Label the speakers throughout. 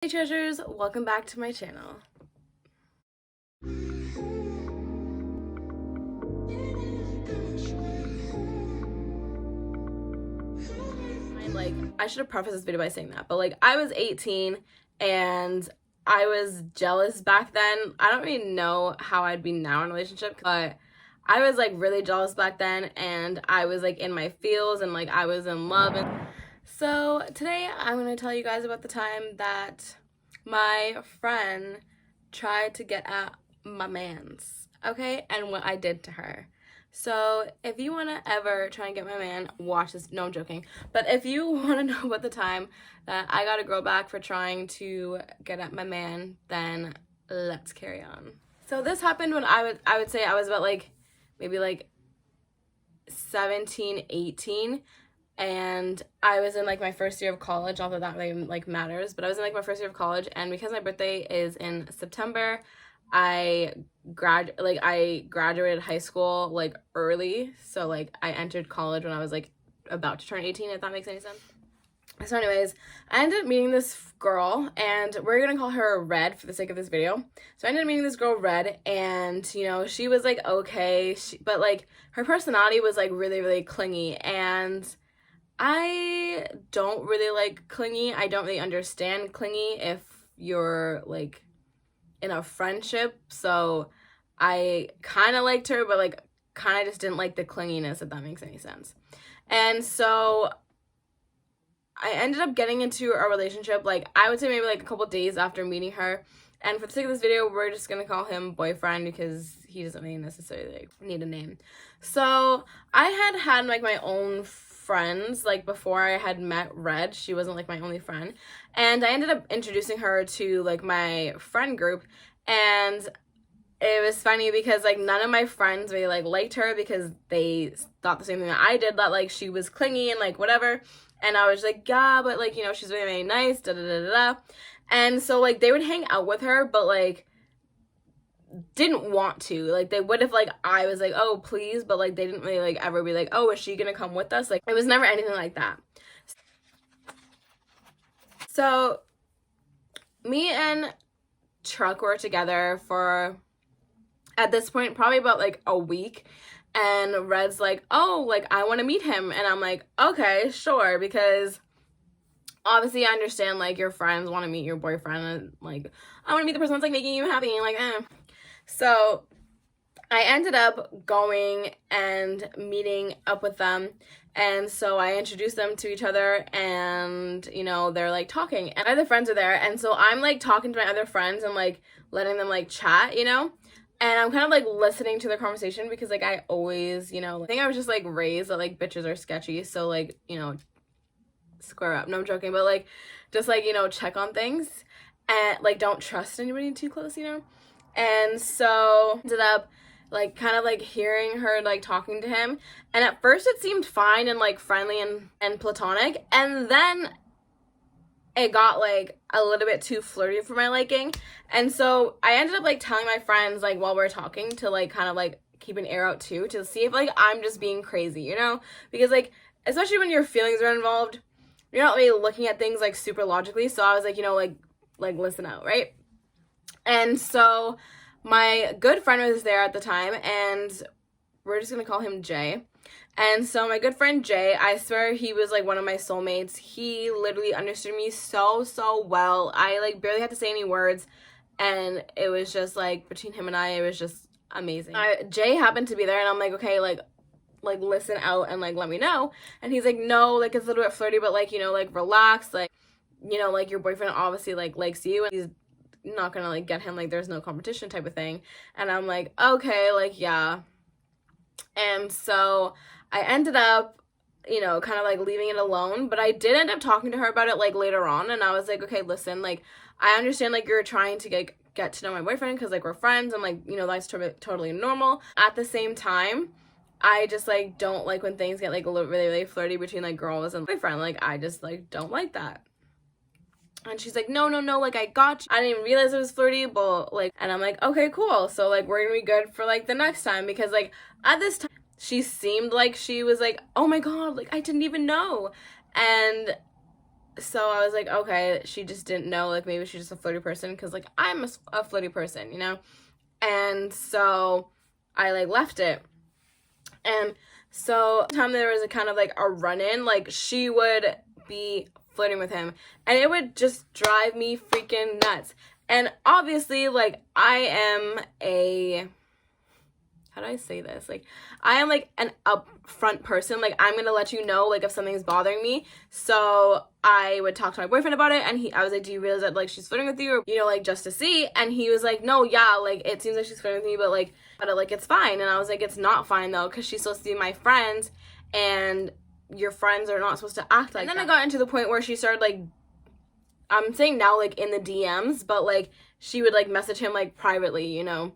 Speaker 1: Hey treasures, welcome back to my channel. I should have prefaced this video by saying that, but I was 18 and I was jealous back then. I don't really know how I'd be now in a relationship, but I was really jealous back then, and I was in my feels, and I was in love. And so today I'm going to tell you guys about the time that my friend tried to get at my mans, okay, and what I did to her. So if you want to ever try and get my man, watch this. No, I'm joking. But if you want to know about the time that I got a girl back for trying to get at my man, then let's carry on. So this happened when I would say I was about maybe 17, 18. And I was in my first year of college. Not that really matters, but I was in my first year of college, and because my birthday is in September, I graduated high school early, so I entered college when I was about to turn 18, if that makes any sense. So anyways, I ended up meeting this girl, and we're gonna call her Red for the sake of this video. So I ended up meeting this girl Red, and she was okay, but her personality was really, really clingy, and I don't really like clingy. I don't really understand clingy if you're in a friendship. So I kind of liked her, but kind of just didn't like the clinginess, if that makes any sense. And so I ended up getting into a relationship, I would say maybe a couple days after meeting her. And for the sake of this video, we're just gonna call him boyfriend because he doesn't really necessarily need a name. So I had my own friends before I had met Red. She wasn't my only friend, and I ended up introducing her to my friend group. And it was funny because none of my friends really liked her because they thought the same thing that I did, that she was clingy and whatever. And I was yeah, but she's really, really nice, da da da da da. And so they would hang out with her, but didn't want to. They would if I was oh please, but they didn't really ever be oh, is she gonna come with us? It was never anything like that. So me and Truck were together for, at this point, probably about a week. And Red's oh, I want to meet him. And I'm okay, sure, because obviously I understand your friends want to meet your boyfriend, and I want to meet the person that's making you happy, and So I ended up going and meeting up with them, and so I introduced them to each other, and they're talking, and other friends are there, and so I'm talking to my other friends and letting them chat, and I'm kind of listening to their conversation because I always, I think I was just raised that bitches are sketchy, so square up. No, I'm joking, but just check on things, and don't trust anybody too close, And so ended up kind of hearing her talking to him, and at first it seemed fine and friendly and platonic, and then it got a little bit too flirty for my liking. And so I ended up telling my friends while we are talking to kind of keep an ear out too, to see if I'm just being crazy, because especially when your feelings are involved, you're not really looking at things super logically. So I was listen out, right? And so my good friend was there at the time, and we're just gonna call him Jay. And so my good friend Jay, I swear he was one of my soulmates. He literally understood me so well. I barely had to say any words, and it was just between him and I, it was just amazing. Jay happened to be there, and I'm okay, listen out and let me know. And he's no, it's a little bit flirty, but relax, your boyfriend obviously likes you, and he's not gonna get him, there's no competition type of thing. And I'm okay, yeah. And so I ended up kind of leaving it alone, but I did end up talking to her about it later on, and I was okay, listen, I understand you're trying to get to know my boyfriend because we're friends, and that's totally normal. At the same time, I just don't like when things get a little really, really flirty between girls and boyfriend. I just don't like that. And she's no, I got you. I didn't even realize it was flirty, but and I'm okay, cool. So we're gonna be good for the next time, because at this time she seemed she was oh my god, I didn't even know. And so I was like, okay, she just didn't know, like, maybe she's just a flirty person, because, like, I'm a flirty person, you know? And so I, like, left it. And so time there was a kind of, like, a run-in, like, she would be flirting with him, and it would just drive me freaking nuts. And obviously, like, I am a, how do I say this? Like, I am, like, an upfront person. Like, I'm gonna let you know, like, if something's bothering me. So I would talk to my boyfriend about it, and I was like, do you realize that, like, she's flirting with you, or, you know, like, just to see? And he was like, no, yeah, like, it seems like she's flirting with me, but, like, it's fine. And I was like, it's not fine, though, because she's supposed to be my friend, and your friends are not supposed to act like that. And then I got into the point where she started, like, I'm saying now, like, in the DMs, but, like, she would, like, message him, like, privately, you know?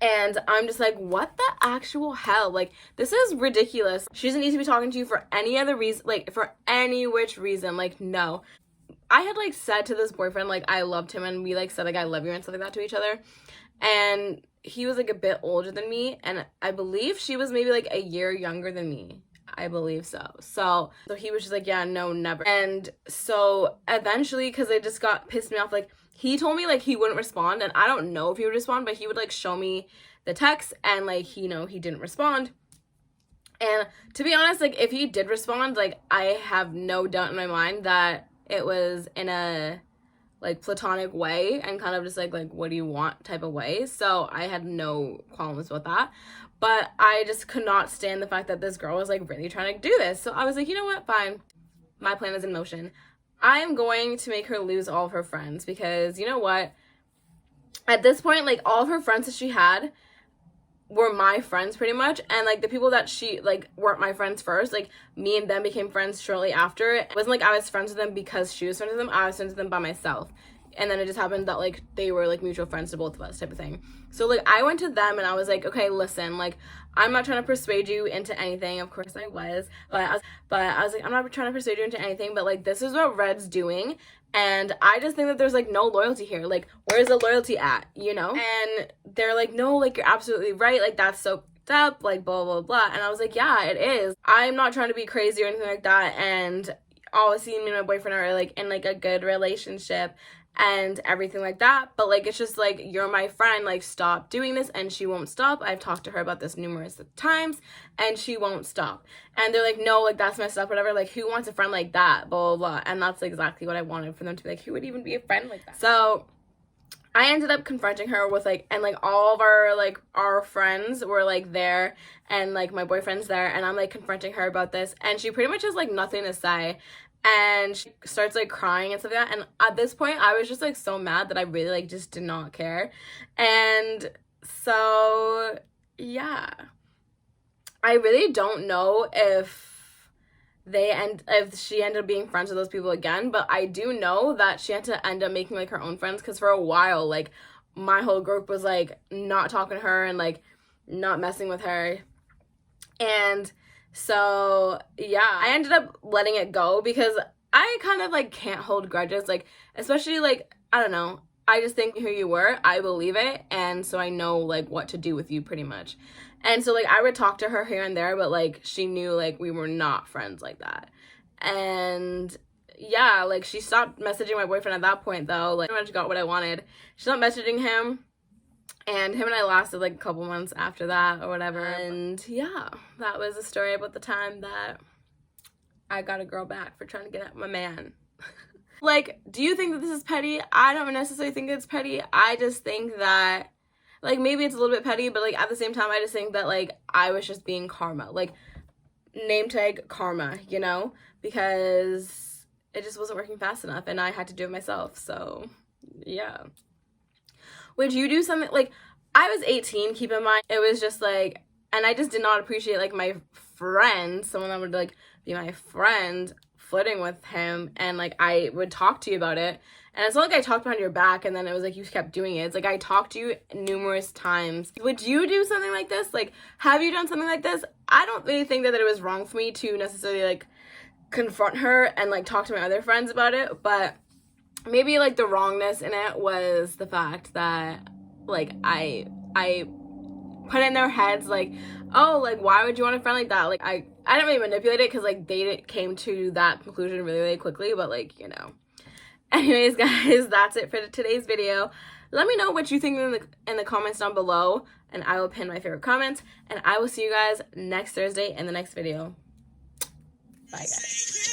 Speaker 1: And I'm just like, what the actual hell? Like, this is ridiculous. She doesn't need to be talking to you for any other reason, like, for any which reason. Like, no. I had, like, said to this boyfriend, like, I loved him, and we, like, said, like, I love you and stuff like that to each other. And he was, like, a bit older than me, and I believe she was maybe, like, a year younger than me. I believe so. So he was just like, yeah, no, never. And so eventually, because it just got pissed me off, like, he told me, like, he wouldn't respond, and I don't know if he would respond, but he would, like, show me the text, and, like, you know, he didn't respond. And to be honest, like, if he did respond, like, I have no doubt in my mind that it was in a, like, platonic way, and kind of just like, what do you want type of way. So I had no qualms with that. But I just could not stand the fact that this girl was, like, really trying to do this. So I was like, you know what, fine. My plan is in motion. I am going to make her lose all of her friends, because, you know what? At this point, like, all of her friends that she had were my friends pretty much, and, like, the people that she, like, weren't my friends first, like, me and them became friends shortly after. It wasn't like I was friends with them because she was friends with them. I was friends with them by myself. And then it just happened that, like, they were, like, mutual friends to both of us type of thing. So, like, I went to them and I was like, okay, listen, like, I'm not trying to persuade you into anything. Of course I was. But I was like, I'm not trying to persuade you into anything, but, like, this is what Red's doing. And I just think that there's, like, no loyalty here. Like, where's the loyalty at, you know? And they're like, no, like, you're absolutely right. Like, that's so up, like, blah, blah, blah. And I was like, yeah, it is. I'm not trying to be crazy or anything like that. And obviously me and my boyfriend are, like, in, like, a good relationship and everything like that, but, like, it's just, like, you're my friend, like, stop doing this. And she won't stop. I've talked to her about this numerous times, and she won't stop. And they're like, no, like, that's messed up, whatever, like, who wants a friend like that, blah, blah, blah. And that's exactly what I wanted for them to be like, who would even be a friend like that? So I ended up confronting her with, like, and, like, all of our, like, our friends were, like, there, and, like, my boyfriend's there, and I'm, like, confronting her about this, and she pretty much has, like, nothing to say. And she starts, like, crying and stuff like that. And at this point, I was just, like, so mad that I really, like, just did not care. And so, yeah. I really don't know if she ended up being friends with those people again. But I do know that she had to end up making, like, her own friends. Because for a while, like, my whole group was, like, not talking to her and, like, not messing with her. And so, yeah, I ended up letting it go because I kind of, like, can't hold grudges, like, especially, like, I don't know, I just think who you were, I believe it, and so I know, like, what to do with you pretty much. And so, like, I would talk to her here and there, but, like, she knew, like, we were not friends like that. And yeah, like, she stopped messaging my boyfriend at that point, though. Like, I pretty much got what I wanted. She stopped messaging him. And him and I lasted, like, a couple months after that or whatever. And yeah, that was a story about the time that I got a girl back for trying to get at my man. Like, do you think that this is petty? I don't necessarily think it's petty. I just think that, like, maybe it's a little bit petty, but, like, at the same time, I just think that, like, I was just being karma. Like, name tag karma, you know? Because it just wasn't working fast enough, and I had to do it myself. So, yeah. Would you do something, like, I was 18, keep in mind, it was just, like, and I just did not appreciate, like, my friend, someone that would, like, be my friend, flirting with him, and, like, I would talk to you about it, and it's not like I talked behind your back, and then it was, like, you kept doing it. It's, like, I talked to you numerous times. Would you do something like this? Like, have you done something like this? I don't really think that it was wrong for me to necessarily, like, confront her and, like, talk to my other friends about it, but maybe, like, the wrongness in it was the fact that, like, I put in their heads, like, oh, like, why would you want a friend like that? Like, I I didn't really manipulate it because, like, they came to that conclusion really, really quickly, but, like, you know. Anyways, guys, that's it for today's video. Let me know what you think in the comments down below, and I will pin my favorite comments, and I will see you guys next Thursday in the next video. Bye, guys.